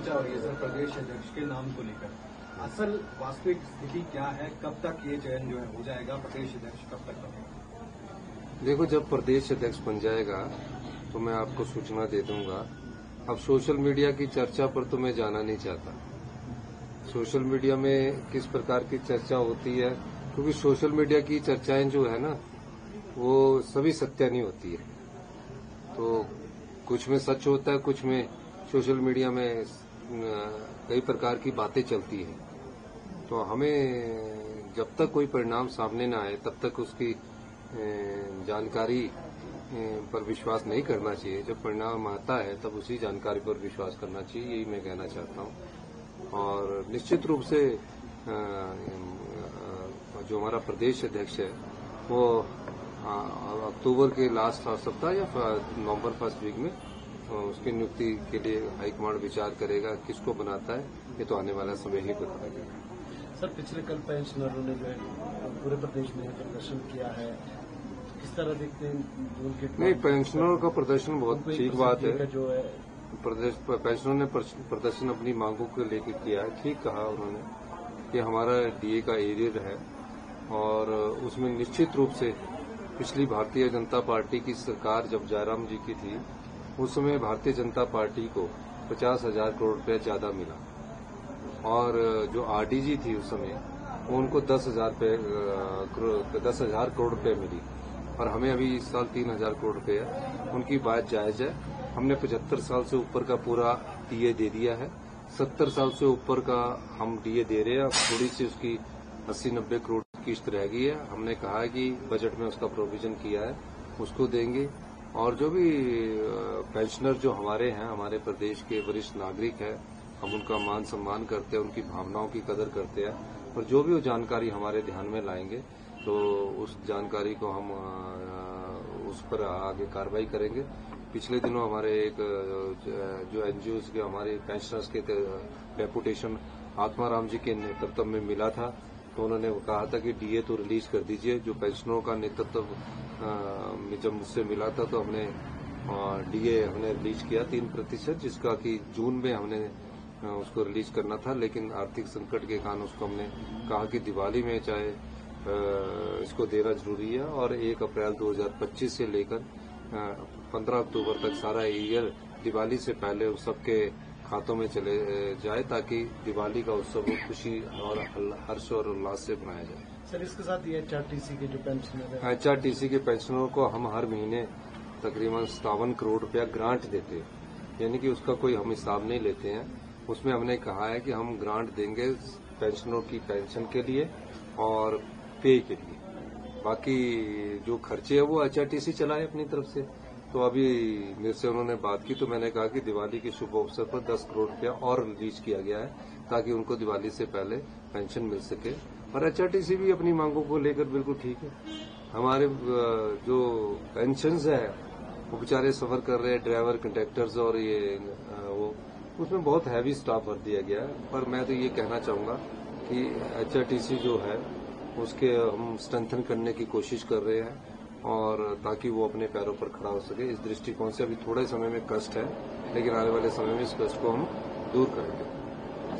चर्चा हो रही है सर प्रदेश अध्यक्ष के नाम को लेकर, असल वास्तविक स्थिति क्या है? कब तक ये चयन जो है हो जाएगा? प्रदेश अध्यक्ष कब तक बनेगा? देखो, जब प्रदेश अध्यक्ष बन जाएगा तो मैं आपको सूचना दे दूंगा। अब सोशल मीडिया की चर्चा पर तो मैं जाना नहीं चाहता। सोशल मीडिया में किस प्रकार की चर्चा होती है, क्योंकि सोशल मीडिया की चर्चाएं जो है ना, वो सभी सत्य नहीं होती है। तो कुछ में सच होता है, कुछ में सोशल मीडिया में कई प्रकार की बातें चलती है। तो हमें जब तक कोई परिणाम सामने न आए तब तक उसकी जानकारी पर विश्वास नहीं करना चाहिए। जब परिणाम आता है तब उसी जानकारी पर विश्वास करना चाहिए, यही मैं कहना चाहता हूं। और निश्चित रूप से जो हमारा प्रदेश अध्यक्ष है वो अक्टूबर के लास्ट सप्ताह या नवंबर फर्स्ट वीक में उसकी नियुक्ति के लिए हाईकमांड विचार करेगा। किसको बनाता है ये तो आने वाला समय ही बताएगा। सर, पिछले कल पेंशनरों ने जो है पूरे प्रदेश में प्रदर्शन किया है, किस तरह देखते हैं? नहीं, पेंशनरों का प्रदर्शन बहुत ठीक बात है। जो है पेंशनरों ने प्रदर्शन अपनी मांगों को लेकर किया है। ठीक कहा उन्होंने कि हमारा डीए का एरियर है और उसमें निश्चित रूप से पिछली भारतीय जनता पार्टी की सरकार जब जयराम जी की थी उस समय भारतीय जनता पार्टी को 50,000 करोड़ रुपया ज्यादा मिला और जो आरडीजी थी उस समय उनको 10,000 करोड़ रुपये मिली और हमें अभी इस साल 3,000 करोड़ रुपये है। उनकी बात जायज है। हमने 75 साल से ऊपर का पूरा डीए दे दिया है। 70 साल से ऊपर का हम डीए दे रहे हैं। अब थोड़ी सी उसकी 80-90 करोड़ किस्त रह गई है। हमने कहा है कि बजट में उसका प्रोविजन किया है, उसको देंगे। और जो भी पेंशनर जो हमारे हैं, हमारे प्रदेश के वरिष्ठ नागरिक हैं, हम उनका मान सम्मान करते हैं, उनकी भावनाओं की कदर करते हैं और जो भी वो जानकारी हमारे ध्यान में लाएंगे तो उस जानकारी को हम उस पर आगे कार्रवाई करेंगे। पिछले दिनों हमारे एक जो एनजीओज के हमारे पेंशनर्स के डेपुटेशन आत्माराम जी के नेतृत्व में मिला था तो उन्होंने कहा था कि डीए तो रिलीज कर दीजिए। जो पेंशनरों का नेतृत्व जब मुझसे मिला था तो हमने डीए हमने रिलीज किया 3%, जिसका कि जून में हमने उसको रिलीज करना था, लेकिन आर्थिक संकट के कारण उसको हमने कहा कि दिवाली में चाहे इसको देना जरूरी है और 1 अप्रैल 2025 से लेकर 15 अक्टूबर तक सारा ईयर दिवाली से पहले उस सबके खातों में चले जाए ताकि दिवाली का उत्सव खुशी और हर्ष और उल्लास से मनाया जाए। सर, इसके साथ ये एचआरटीसी के जो पेंशनर है, एचआरटीसी के पेंशनरों को हम हर महीने तकरीबन 57 करोड़ रुपया ग्रांट देते हैं, यानी कि उसका कोई हम हिसाब नहीं लेते हैं। उसमें हमने कहा है कि हम ग्रांट देंगे पेंशनरों की पेंशन के लिए और पे के लिए। बाकी जो खर्चे है वो एचआरटीसी चलाए अपनी तरफ से। तो अभी मेरे से उन्होंने बात की तो मैंने कहा कि दिवाली के शुभ अवसर पर 10 करोड़ रुपया और रिलीज किया गया है ताकि उनको दिवाली से पहले पेंशन मिल सके। और एचआरटीसी भी अपनी मांगों को लेकर बिल्कुल ठीक है। हमारे जो पेंशन है वो बेचारे सफर कर रहे हैं, ड्राइवर, कंडक्टर्स और ये वो उसमें बहुत हैवी स्टाफ भर दिया गया है। पर मैं तो ये कहना चाहूंगा कि एचआरटीसी जो है उसके हम स्ट्रेंथन करने की कोशिश कर रहे हैं और ताकि वो अपने पैरों पर खड़ा हो सके। इस दृष्टिकोण से अभी थोड़े समय में कष्ट है, लेकिन आने वाले समय में इस कष्ट को हम दूर करेंगे।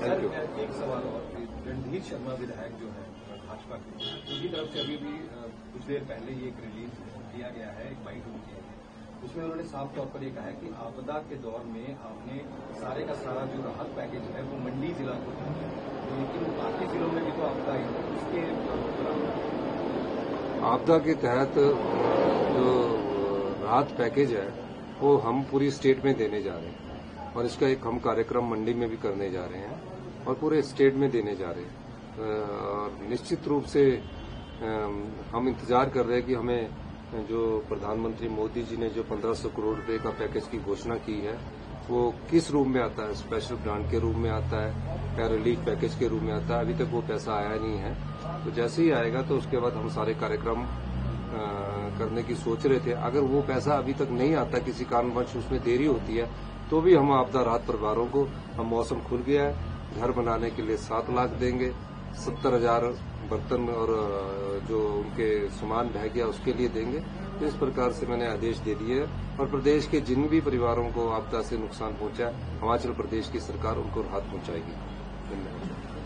Thank you. एक सवाल और, रणधीर शर्मा विधायक जो है भाजपा के, उनकी तरफ से अभी भी कुछ देर पहले ही एक रिलीज दिया गया है, एक बाइट किया गया है। उसमें उन्होंने साफ तौर पर ये कहा है कि आपदा के दौर में आपने सारे का सारा जो राहत पैकेज है वो मंडी जिला को दिया, लेकिन बाकी जिलों में भी तो आपदा आई है। उसके आपदा के तहत जो राहत पैकेज है वो हम पूरी स्टेट में देने जा रहे हैं और इसका एक हम कार्यक्रम मंडी में भी करने जा रहे हैं और पूरे स्टेट में देने जा रहे हैं। और निश्चित रूप से हम इंतजार कर रहे हैं कि हमें जो प्रधानमंत्री मोदी जी ने जो 1500 करोड़ रुपए का पैकेज की घोषणा की है वो किस रूप में आता है, स्पेशल ग्रांट के रूप में आता है या रिलीफ पैकेज के रूप में आता है। अभी तक वो पैसा आया नहीं है, तो जैसे ही आएगा तो उसके बाद हम सारे कार्यक्रम करने की सोच रहे थे। अगर वो पैसा अभी तक नहीं आता, किसी कारणवश उसमें देरी होती है, तो भी हम आपदा राहत परिवारों को, हम मौसम खुल गया है, घर बनाने के लिए 7 लाख देंगे, 70,000 बर्तन और जो उनके सामान बह गया उसके लिए देंगे इस प्रकार से मैंने आदेश दे दिए हैं और प्रदेश के जिन भी परिवारों को आपदा से नुकसान पहुंचा, हिमाचल प्रदेश की सरकार उनको राहत पहुंचाएगी। धन्यवाद।